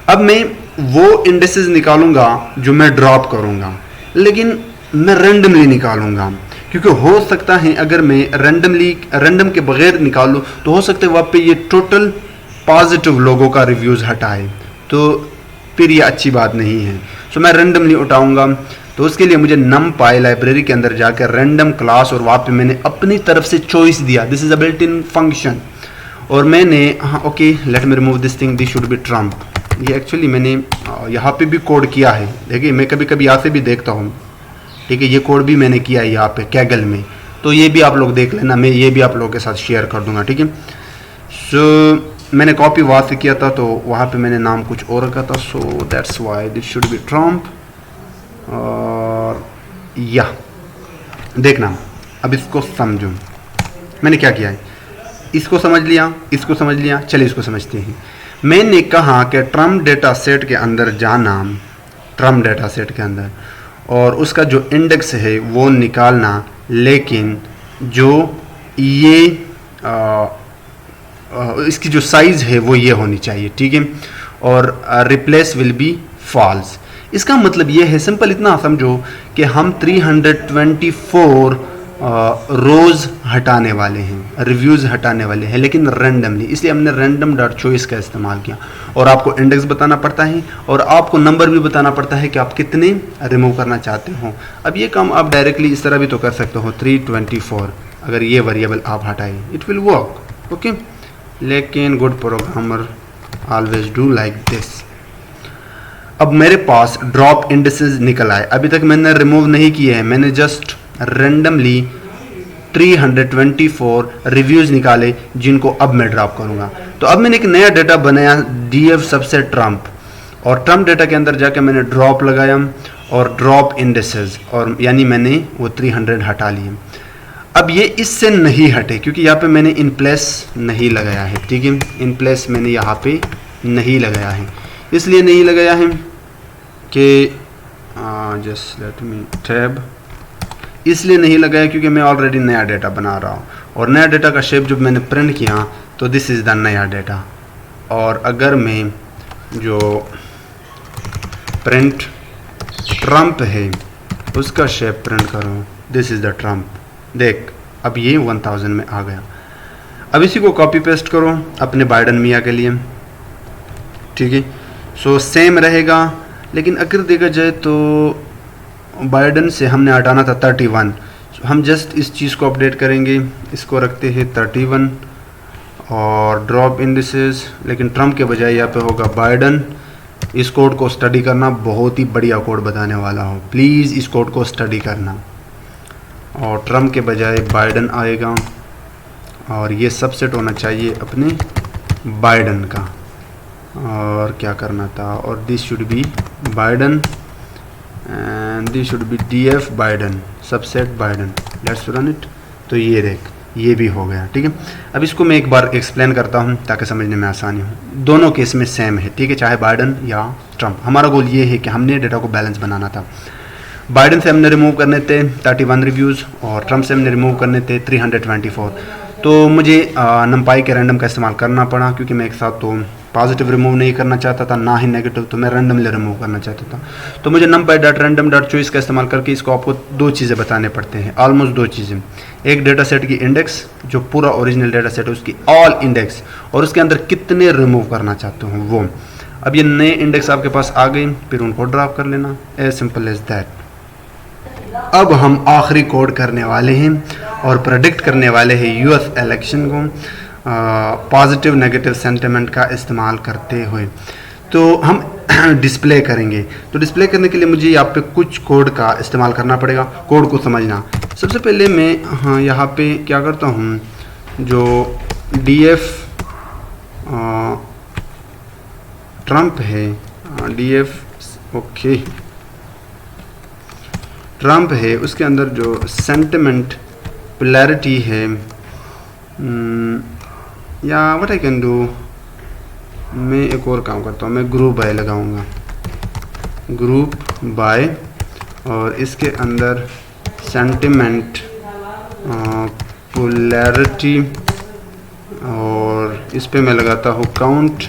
अब मैं वो इंडेक्सेस निकालूंगा जो मैं ड्रॉप करूंगा, लेकिन मैं रैंडमली निकालूंगा, क्योंकि हो सकता है अगर मैं रैंडम के बगैर निकालूँ तो हो सकता है वहाँ पे ये टोटल पॉजिटिव लोगों का रिव्यूज़ हटाए, तो फिर ये अच्छी बात नहीं है। सो मैं रैंडमली उठाऊंगा, तो उसके लिए मुझे numpy लाइब्रेरी के अंदर जाकर रैंडम क्लास, और वहाँ पे मैंने अपनी तरफ से चॉइस दिया, this is a built in function, और मैंने हाँ okay let me remove this thing, this should be Trump. ये एक्चुअली मैंने यहाँ पे भी कोड किया है, देखिए मैं कभी कभी यहाँ से भी देखता हूँ, ठीक है, ये कोड भी मैंने किया है यहाँ पे कैगल में, तो ये भी आप लोग देख लेना, मैं ये भी आप लोगों के साथ शेयर कर दूंगा, ठीक है। सो मैंने कॉपी वहाँ से किया था, तो वहाँ पे मैंने नाम कुछ और रखा था, so that's why this should be Trump. और या देखना, अब इसको समझो मैंने क्या किया है, इसको समझ लिया, इसको समझ लिया, चलिए इसको समझते हैं। मैंने कहा कि ट्रम्प डेटा सेट के अंदर जाना, ट्रम्प डेटा सेट के अंदर, और उसका जो इंडेक्स है वो निकालना, लेकिन जो ये इसकी जो साइज़ है वो ये होनी चाहिए, ठीक है, और रिप्लेस विल बी फॉल्स। इसका मतलब ये है, सिंपल इतना समझो कि हम 324 रोज़ हटाने वाले हैं, रिव्यूज़ हटाने वाले हैं, लेकिन रैंडमली, इसलिए हमने रैंडम डॉट चॉइस का इस्तेमाल किया। और आपको इंडेक्स बताना पड़ता है और आपको नंबर भी बताना पड़ता है कि आप कितने रिमूव करना चाहते हो। अब ये काम आप डायरेक्टली इस तरह भी तो कर सकते हो, 324 अगर ये वेरिएबल आप हटाए, इट विल वर्क, ओके। लेकिन good programmer always do like this. अब मेरे पास ड्रॉप इंडेक्सेस निकल आए, अभी तक मैंने रिमूव नहीं किए हैं, मैंने जस्ट रैंडमली 324 रिव्यूज़ निकाले जिनको अब मैं ड्रॉप करूँगा। तो अब मैंने एक नया डेटा बनाया, df सबसेट ट्रम्प, और ट्रम्प डेटा के अंदर जाकर मैंने ड्रॉप लगाया और ड्रॉप इंडेक्सेस, और यानी मैंने वो 300 हटा लिए। अब ये इससे नहीं हटे क्योंकि यहाँ पे मैंने इन प्लेस नहीं लगाया है, ठीक है, इन प्लेस मैंने यहाँ पे नहीं लगाया है, इसलिए नहीं लगाया है कि जस्ट लेट मी टैब, इसलिए नहीं लगाया क्योंकि मैं ऑलरेडी नया डेटा बना रहा हूँ, और नया डेटा का शेप जब मैंने प्रिंट किया तो दिस इज़ द नया डेटा। और अगर मैं जो प्रिंट ट्रम्प है उसका शेप प्रिंट करूँ, दिस इज़ द ट्रम्प, देख अब ये 1000 में आ गया। अब इसी को कॉपी पेस्ट करो अपने बाइडन मियाँ के लिए, ठीक है, सो सेम रहेगा, लेकिन अगर देखा जाए तो बाइडन से हमने हटाना था 31, हम जस्ट इस चीज़ को अपडेट करेंगे, इसको रखते हैं 31 और ड्रॉप इंडिसेस, लेकिन ट्रम्प के बजाय यहाँ पे होगा बाइडन। इस कोड को स्टडी करना, बहुत ही बढ़िया कोड बताने वाला हूँ, प्लीज़ इस कोड को स्टडी करना। और ट्रम्प के बजाय बाइडन आएगा और ये सबसेट होना चाहिए अपने बाइडन का। और क्या करना था, और this should be Biden and this should be DF Biden, subset Biden, let's run it. तो ये देख, ये भी हो गया, ठीक है। अब इसको मैं एक बार एक्सप्लेन करता हूँ ताकि समझने में आसानी हो। दोनों केस में सेम है, ठीक है, चाहे बाइडन या ट्रम्प। हमारा गोल ये है कि हमने डेटा को बैलेंस बनाना था। बाइडन से हमने रिमूव करने थे 31 रिव्यूज़ और ट्रम्प से हमने रिमूव करने थे 324। तो मुझे नंपाई के रैंडम का इस्तेमाल करना पड़ा, क्योंकि मैं एक साथ तो पॉजिटिव रिमूव नहीं करना चाहता था, ना ही नेगेटिव, तो मैं रैंडमली रिमूव करना चाहता था। तो मुझे numpy.random.choice का इस्तेमाल करके इसको आपको दो चीज़ें बताने पड़ते हैं, ऑलमोस्ट दो चीज़ें। एक डेटा सेट की इंडेक्स, जो पूरा ओरिजिनल डेटा सेट है उसकी ऑल इंडेक्स, और उसके अंदर कितने रिमूव करना चाहते हो वो। अब ये नए इंडेक्स आपके पास आ गए, फिर उनको ड्रॉप कर लेना, एज सिंपल एज दैट। अब हम आखिरी कोड करने वाले हैं और प्रेडिक्ट करने वाले हैं US इलेक्शन को पॉजिटिव नेगेटिव सेंटिमेंट का इस्तेमाल करते हुए। तो हम डिस्प्ले करेंगे, तो डिस्प्ले करने के लिए मुझे यहाँ पे कुछ कोड का इस्तेमाल करना पड़ेगा। कोड को समझना, सबसे पहले मैं यहाँ पे क्या करता हूँ, जो DF ट्रम्प है, DF ओके ट्रम्प है, उसके अंदर जो सेंटिमेंट पोलैरिटी है, या व्हाट आई कैन डू, मैं एक और काम करता हूँ, मैं ग्रुप बाय लगाऊंगा, ग्रुप बाय, और इसके अंदर सेंटिमेंट पोलैरिटी, और इस पे मैं लगाता हूँ काउंट,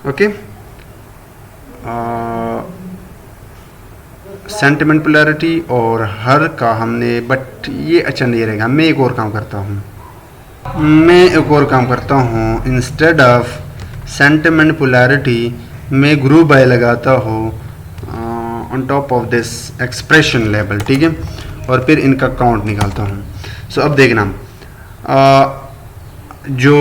ओके। सेंटिमेंट पोलैरिटी और हर का हमने, बट ये अच्छा नहीं रहेगा, मैं एक और काम करता हूँ, इंस्टेड ऑफ सेंटिमेंट पोलैरिटी मैं ग्रुप बाय लगाता हूँ on top of this expression level, ठीक है, और फिर इनका काउंट निकालता हूँ। सो अब देखना, जो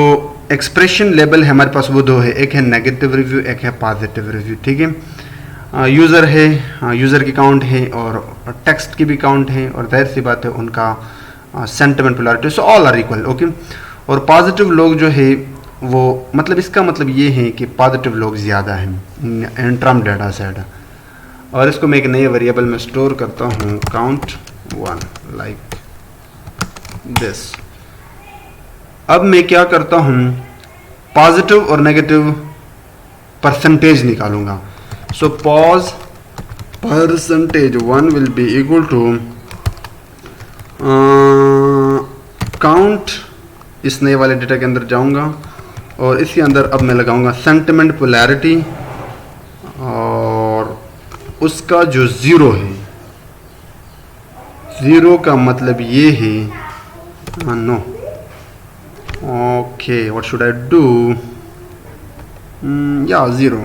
एक्सप्रेशन लेवल है हमारे पास वो दो है, एक है नेगेटिव रिव्यू, एक है पॉजिटिव रिव्यू, ठीक है। यूज़र है, यूज़र की काउंट है और टेक्स्ट की भी काउंट है, और जाहिर सी बात है उनका sentiment polarity, so all are equal, okay. और पॉजिटिव लोग जो है वो, मतलब इसका मतलब ये है कि पॉजिटिव लोग ज़्यादा हैं इन ट्रम्प डेटा सेट। और इसको मैं एक नए वेरिएबल में स्टोर करता हूँ, काउंट 1 लाइक दिस। अब मैं क्या करता हूँ, पॉजिटिव और नेगेटिव परसेंटेज निकालूंगा। So pos percentage 1 will be equal to count, इस नए वाले डेटा के अंदर जाऊंगा और इसके अंदर अब मैं लगाऊंगा सेंटिमेंट पोलैरिटी, और उसका जो ज़ीरो है, ज़ीरो का मतलब ये है, no okay what should I do, या ज़ीरो,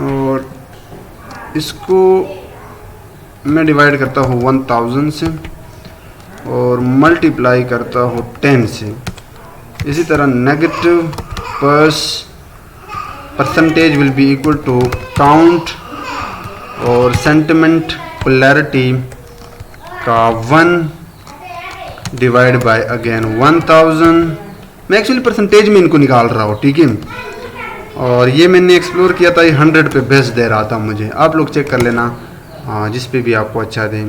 और इसको मैं डिवाइड करता हूँ 1000 से और मल्टीप्लाई करता हूँ 10 से। इसी तरह negative percentage will be equal to count और सेंटिमेंट पोलैरिटी का 1 डिवाइड बाय अगेन 1000। मैं एक्चुअली परसेंटेज में इनको निकाल रहा हूँ, ठीक है। और ये मैंने एक्सप्लोर किया था, ये 100 पे बेस्ट दे रहा था मुझे, आप लोग चेक कर लेना जिस पे भी आपको अच्छा दे।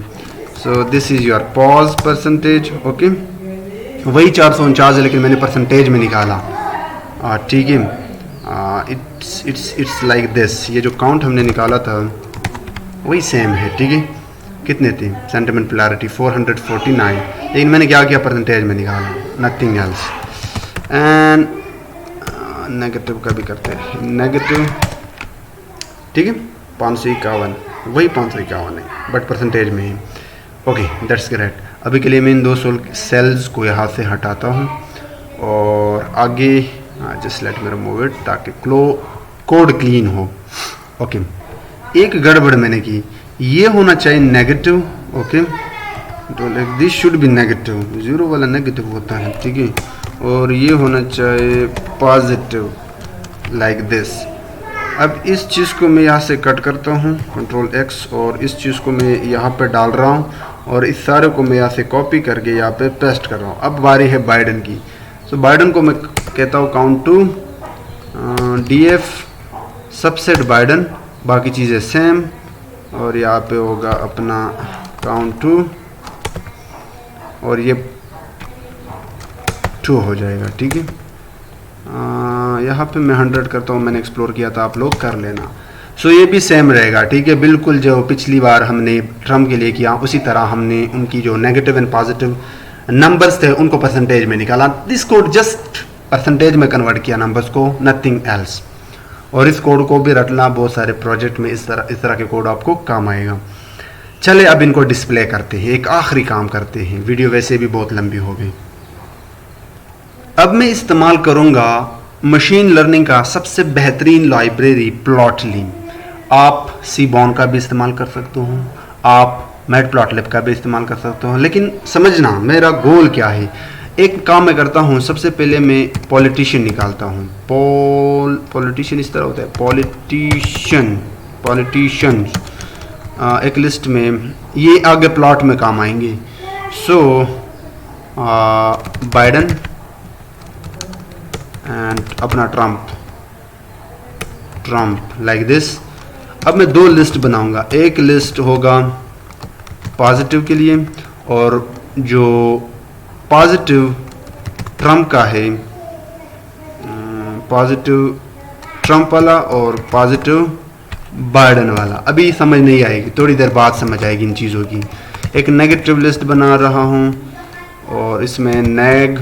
So this is your pos percentage, okay. वही 449 है, लेकिन मैंने परसेंटेज में निकाला, ठीक है। इट्स लाइक दिस, ये जो काउंट हमने निकाला था वही सेम है, ठीक है। कितने थे सेंटिमेंट पोलैरिटी 449, लेकिन मैंने क्या किया, परसेंटेज में निकाला, नथिंग एल्स। एंड नेगेटिव का भी करते हैं, नेगेटिव, ठीक है, 551, वही 551 है बट परसेंटेज में ही, ओके दैट्स ग्रेट। अभी के लिए मैं इन दो सेल्स को यहाँ से हटाता हूँ और आगे just let me remove it ताकि कोड क्लीन हो। ओके, एक गड़बड़ मैंने की, ये होना चाहिए नेगेटिव। ओके, तो like this should be negative, 0 वाला नेगेटिव होता है, ठीक है, और ये होना चाहिए पॉजिटिव लाइक दिस। अब इस चीज़ को मैं यहाँ से कट करता हूँ, कंट्रोल X, और इस चीज़ को मैं यहाँ पे डाल रहा हूँ और इस सारे को मैं यहाँ से कॉपी करके यहाँ पे पेस्ट कर रहा हूँ। अब बारी है बाइडन की। सो बाइडन को मैं कहता हूँ count to DF subset Biden, बाकी चीज़ें सेम, और यहाँ पे होगा अपना काउंट टू, और ये 2 हो जाएगा, ठीक है। यहाँ पे मैं 100 करता हूँ, मैंने एक्सप्लोर किया था, आप लोग कर लेना। सो ये भी सेम रहेगा, ठीक है, बिल्कुल जो पिछली बार हमने ट्रम्प के लिए किया उसी तरह हमने उनकी जो नेगेटिव एंड पॉजिटिव नंबर्स थे उनको परसेंटेज में निकाला। दिस कोड जस्ट परसेंटेज में कन्वर्ट किया नंबर्स को, नथिंग एल्स। और इस कोड को भी रटना बहुत सारे प्रोजेक्ट में, इस तरह के कोड आपको काम आएगा। चले अब इनको डिस्प्ले करते हैं, एक आखिरी काम करते हैं, वीडियो वैसे भी बहुत लंबी हो गई। अब मैं इस्तेमाल करूंगा मशीन लर्निंग का सबसे बेहतरीन लाइब्रेरी प्लॉटली। आप सीबॉर्न का भी इस्तेमाल कर सकते हो, आप मैटप्लॉटलिब का भी इस्तेमाल कर सकते हो, लेकिन समझना मेरा गोल क्या है। एक काम मैं करता हूँ, सबसे पहले मैं पॉलिटिशियन निकालता हूँ। पॉलिटिशियन इस तरह होता है, पॉलिटिशियन एक लिस्ट में, ये आगे प्लॉट में काम आएंगे। सो बाइडन एंड अपना ट्रम्प लाइक दिस। अब मैं 2 लिस्ट बनाऊंगा, एक लिस्ट होगा पॉजिटिव के लिए, और जो पॉजिटिव ट्रम्प का है, पॉजिटिव ट्रम्प वाला और पॉजिटिव बाइडन वाला। अभी समझ नहीं आएगी, थोड़ी देर बाद समझ आएगी इन चीज़ों की। एक नेगेटिव लिस्ट बना रहा हूँ और इसमें नेग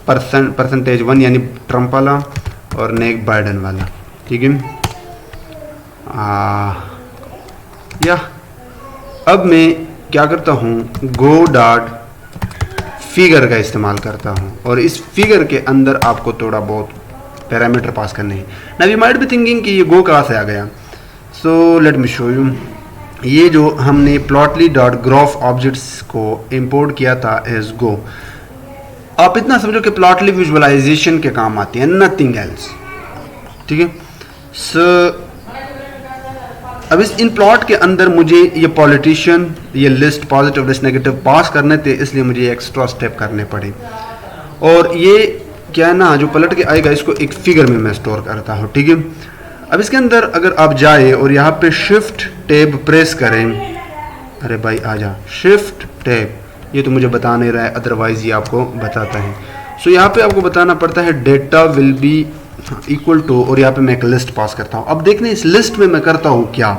परसेंटेज 1 यानी ट्रम्प वाला और नेग बाइडन वाला, ठीक है। या अब मैं क्या करता हूँ, गो डॉट फिगर का इस्तेमाल करता हूँ, और इस फिगर के अंदर आपको थोड़ा बहुत पैरामीटर पास करने हैं। Now you might be thinking कि ये गो कहाँ से आ गया। सो लेट मी शो यू। ये जो हमने प्लॉटली डॉट ग्राफ ऑब्जेक्ट्स को इंपोर्ट किया था एज गो, आप इतना समझो कि प्लॉटली विजुअलाइजेशन के काम आती है, नथिंग एल्स, ठीक है। सो अब इन प्लॉट के अंदर मुझे ये पॉलिटिशियन, ये लिस्ट पॉजिटिव लिस्ट नेगेटिव पास करने थे, इसलिए मुझे एक्स्ट्रा स्टेप करने पड़े। और ये क्या है ना, जो पलट के आएगा इसको एक फिगर में मैं स्टोर करता हूँ, ठीक है। अब इसके अंदर अगर आप जाए और यहाँ पे शिफ्ट टैब प्रेस करें, अरे भाई आजा, शिफ्ट टैब, ये तो मुझे बता नहीं रहा है, अदरवाइज ये आपको बताता है। सो यहाँ पे आपको बताना पड़ता है data will be equal to, और यहाँ पे मैं एक लिस्ट पास करता हूँ। अब देखने इस लिस्ट में मैं करता हूँ क्या,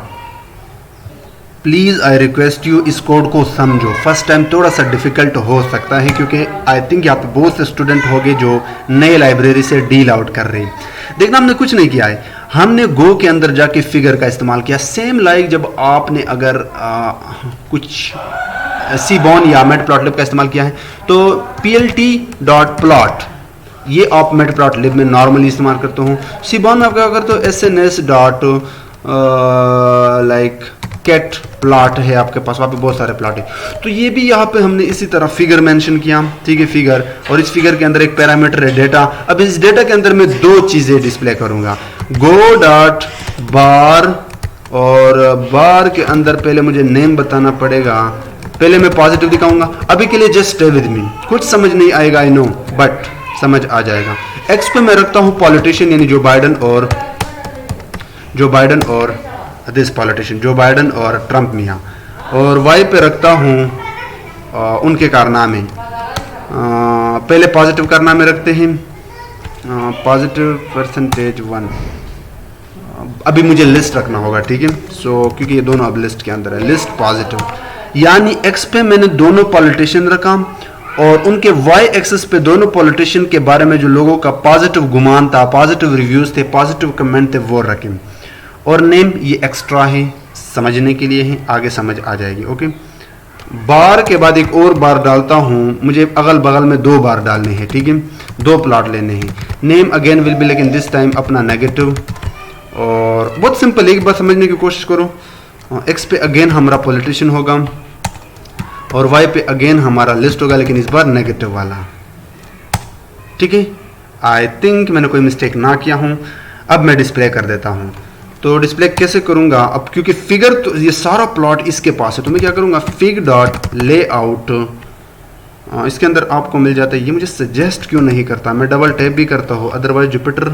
प्लीज़ आई रिक्वेस्ट यू इस कोड को समझो। फर्स्ट टाइम थोड़ा सा डिफिकल्ट हो सकता है, क्योंकि आई थिंक यहाँ पे बहुत से स्टूडेंट होंगे जो नए लाइब्रेरी से डील आउट कर रहे हैं। देखना हमने कुछ नहीं किया है, हमने गो के अंदर जाके फिगर का इस्तेमाल किया, सेम लाइक जब आपने अगर कुछ सीबॉर्न या मैटप्लॉटलिब का इस्तेमाल किया है तो plt.plot, ये आप मैटप्लॉटलिब में नॉर्मली इस्तेमाल करते हो। सीबॉर्न में आप क्या करते हो, sns dot like cat plot है आपके पास, वहाँ पे बहुत सारे प्लॉट है। तो ये भी यहाँ पे हमने इसी तरह फिगर मेंशन किया, ठीक है, फिगर, और इस फिगर के अंदर एक पैरामीटर है डेटा। अब इस डेटा के अंदर मैं 2 चीज़ें डिस्प्ले करूँगा, गो डॉट बार, और बार के अंदर पहले मुझे नेम बताना पड़ेगा, पहले मैं पॉजिटिव दिखाऊंगा। अभी के लिए जस्ट स्टे विद मी, कुछ समझ नहीं आएगा आई नो, बट समझ आ जाएगा। एक्स पे मैं रखता हूँ पॉलिटिशियन यानी जो बाइडन और दिस पॉलिटिशियन, जो बाइडन और ट्रम्प मियाँ, और वाई पे रखता हूँ उनके कारनामे। पहले पॉजिटिव कारनामे रखते हैं, पॉजिटिव परसेंटेज 1। अभी मुझे लिस्ट रखना होगा, ठीक है। सो क्योंकि ये दोनों अब लिस्ट के अंदर है, लिस्ट पॉजिटिव, यानी एक्स पे मैंने दोनों पॉलिटिशियन रखा और उनके वाई एक्सिस पे दोनों पॉलिटिशियन के बारे में जो लोगों का पॉजिटिव गुमान था, पॉजिटिव रिव्यूज थे, पॉजिटिव कमेंट थे, वो रखे। और नेम ये एक्स्ट्रा है, समझने के लिए है, आगे समझ आ जाएगी, ओके। बार के बाद एक और बार डालता हूँ, मुझे अगल बगल में 2 बार डालने हैं, ठीक है। 2 प्लॉट लेने हैं। नेम अगेन विल बी, लेकिन दिस टाइम अपना नेगेटिव, और बहुत सिंपल, एक बार समझने की कोशिश करो। एक्स पे अगेन हमारा पॉलिटिशियन होगा और वाई पे अगेन हमारा लिस्ट होगा, लेकिन इस बार नेगेटिव वाला। ठीक है, आई थिंक मैंने कोई मिस्टेक ना किया हूँ। अब मैं डिस्प्ले कर देता हूँ। तो डिस्प्ले कैसे करूँगा, अब क्योंकि फिगर तो ये सारा प्लॉट इसके पास है, तो मैं क्या करूँगा, फिग डॉट लेआउट, इसके अंदर आपको मिल जाता है। ये मुझे सजेस्ट क्यों नहीं करता, मैं डबल टैप भी करता हूँ, अदरवाइज जुपिटर।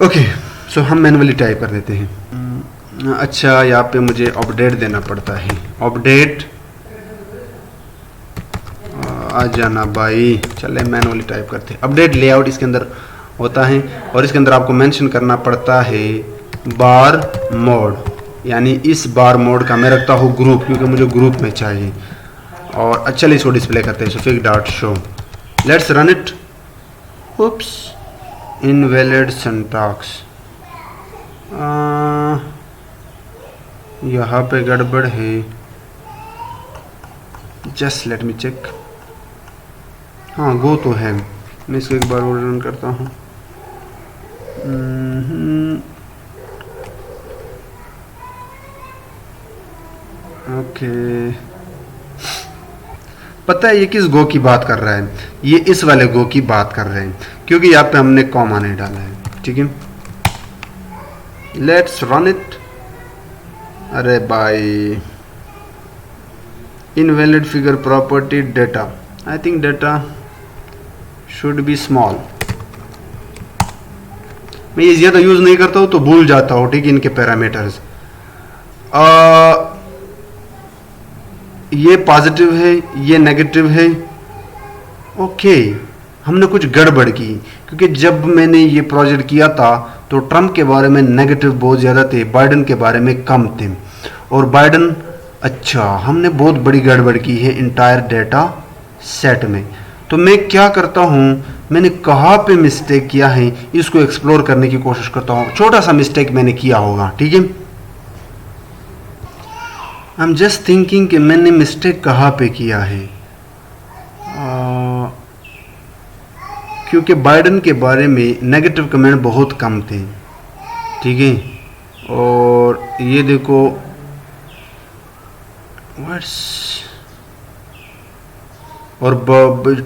ओके, सो हम मैनुअली टाइप कर देते हैं। अच्छा, यहाँ पे मुझे अपडेट देना पड़ता है। अपडेट आ जाना भाई, चले मैनुअली टाइप करते हैं। अपडेट लेआउट इसके अंदर होता है, और इसके अंदर आपको मेंशन करना पड़ता है बार मोड, यानी इस बार मोड का मैं रखता हूँ ग्रुप, क्योंकि मुझे ग्रुप में चाहिए। और चलिए इसको डिस्प्ले करते हैं। So fig dot show, let's run it. Oops, invalid syntax, यहाँ पे गड़बड़ है, जस्ट लेट मी चेक। हाँ, गो तो है, मैं इसको एक बार और रन करता हूँ। ओके, पता है ये किस गो की बात कर रहा है, ये इस वाले गो की बात कर रहे हैं, क्योंकि यहाँ पे हमने कॉमा नहीं डाला है। ठीक है, लेट्स रन इट। अरे भाई, invalid figure property data, I think data should be small. मैं ये ज़्यादा यूज़ नहीं करता हूँ तो भूल जाता हूँ। ठीक है, इनके पैरामीटर्स, ये पॉजिटिव है, ये नेगेटिव है। ओके, हमने कुछ गड़बड़ की, क्योंकि जब मैंने ये प्रोजेक्ट किया था तो ट्रम्प के बारे में नेगेटिव बहुत ज़्यादा थे, बाइडन के बारे में कम थे। और बाइडन, अच्छा, हमने बहुत बड़ी गड़बड़ की है इंटायर डेटा सेट में। तो मैं क्या करता हूँ, मैंने कहाँ पे मिस्टेक किया है इसको एक्सप्लोर करने की कोशिश करता हूँ। छोटा सा मिस्टेक मैंने किया होगा। ठीक है, आई एम जस्ट थिंकिंग कि मैंने मिस्टेक कहाँ पे किया है। क्योंकि बाइडन के बारे में नेगेटिव कमेंट बहुत कम थे। ठीक है, और ये देखो और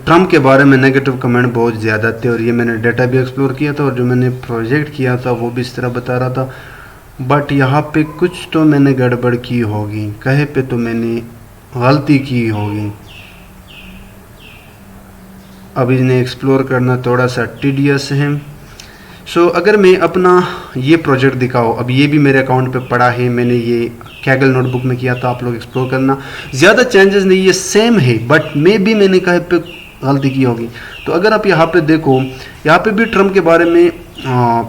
ट्रम्प के बारे में नेगेटिव कमेंट बहुत ज़्यादा थे, और ये मैंने डेटा भी एक्सप्लोर किया था, और जो मैंने प्रोजेक्ट किया था वो भी इस तरह बता रहा था। बट यहाँ पे कुछ तो मैंने गड़बड़ की होगी, कहीं पे तो मैंने गलती की होगी। अब इन्हें एक्सप्लोर करना थोड़ा सा टीडियस है। सो अगर मैं अपना ये प्रोजेक्ट दिखाऊँ, अब ये भी मेरे अकाउंट पे पड़ा है, मैंने ये कैगल नोटबुक में किया था, आप लोग एक्सप्लोर करना। ज़्यादा चेंजेस नहीं, ये सेम है, बट मैंने कहीं पे गलती की होगी। तो अगर आप यहाँ पे देखो, यहाँ पे भी ट्रम्प के बारे में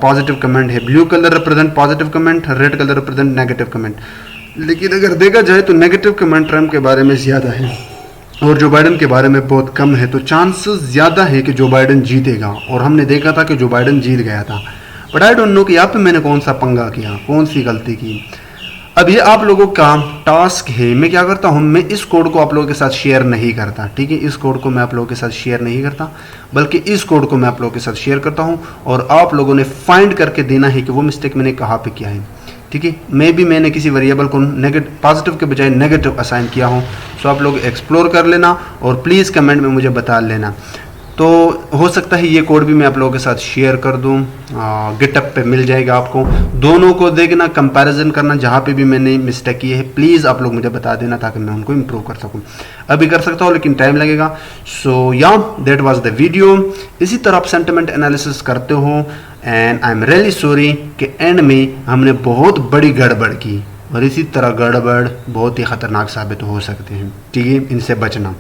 पॉजिटिव कमेंट है। Blue colour represent positive comment, red colour represent negative comment. लेकिन अगर देखा जाए तो नेगेटिव कमेंट ट्रम्प के बारे में ज़्यादा है और जो बाइडन के बारे में बहुत कम है। तो चांसेस ज़्यादा है कि जो बाइडन जीतेगा, और हमने देखा था कि जो बाइडन जीत गया था। बट आई डोंट नो कि यहाँ पे मैंने कौन सा पंगा किया, कौन सी गलती की। अब ये आप लोगों का टास्क है। मैं क्या करता हूँ, मैं इस कोड को आप लोगों के साथ शेयर नहीं करता। ठीक है, इस कोड को मैं आप लोगों के साथ शेयर नहीं करता, बल्कि इस कोड को मैं आप लोगों के साथ शेयर करता हूँ, और आप लोगों ने फाइंड करके देना है कि वो मिस्टेक मैंने कहाँ पे किया है। ठीक है, मैंने किसी वेरिएबल को पॉजिटिव के बजाय नेगेटिव असाइन किया हूँ। सो आप लोग एक्सप्लोर कर लेना और प्लीज़ कमेंट में मुझे बता लेना। तो हो सकता है ये कोड भी मैं आप लोगों के साथ शेयर कर दूं, गिटअप पे मिल जाएगा आपको। दोनों को देखना, कंपैरिजन करना, जहाँ पे भी मैंने मिस्टेक की है प्लीज़ आप लोग मुझे बता देना ताकि मैं उनको इम्प्रूव कर सकूं। अभी कर सकता हूँ लेकिन टाइम लगेगा। सो या दैट वाज द वीडियो। इसी तरह आप सेंटिमेंट एनालिसिस करते हो, and I am really sorry कि एंड में हमने बहुत बड़ी गड़बड़ की, और इसी तरह गड़बड़ बहुत ही ख़तरनाक साबित हो सकते हैं। ठीक है, इनसे बचना।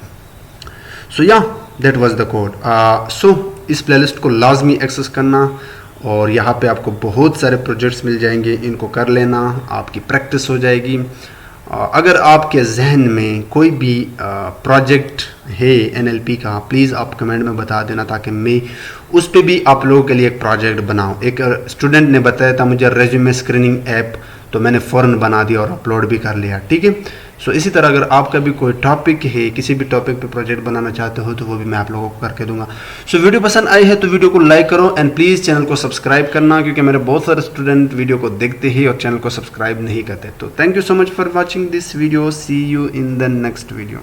सो या दैट वाज द कोड। सो इस प्लेलिस्ट को लाजमी एक्सेस करना, और यहाँ पे आपको बहुत सारे प्रोजेक्ट्स मिल जाएंगे, इनको कर लेना, आपकी प्रैक्टिस हो जाएगी। अगर आपके जहन में कोई भी प्रोजेक्ट है NLP का, प्लीज़ आप कमेंट में बता देना ताकि मैं उस पर भी आप लोगों के लिए एक प्रोजेक्ट बनाऊँ। एक स्टूडेंट ने बताया था मुझे रेज्यूमे स्क्रीनिंग ऐप, तो मैंने फ़ौरन बना दिया और अपलोड भी कर लिया। ठीक है, सो इसी तरह अगर आपका भी कोई टॉपिक है, किसी भी टॉपिक पे प्रोजेक्ट बनाना चाहते हो तो वो भी मैं आप लोगों को करके दूंगा। सो वीडियो पसंद आई है तो वीडियो को लाइक करो एंड प्लीज़ चैनल को सब्सक्राइब करना, क्योंकि मेरे बहुत सारे स्टूडेंट वीडियो को देखते ही और चैनल को सब्सक्राइब नहीं करते। तो thank you so much for watching this video, see you in the next video.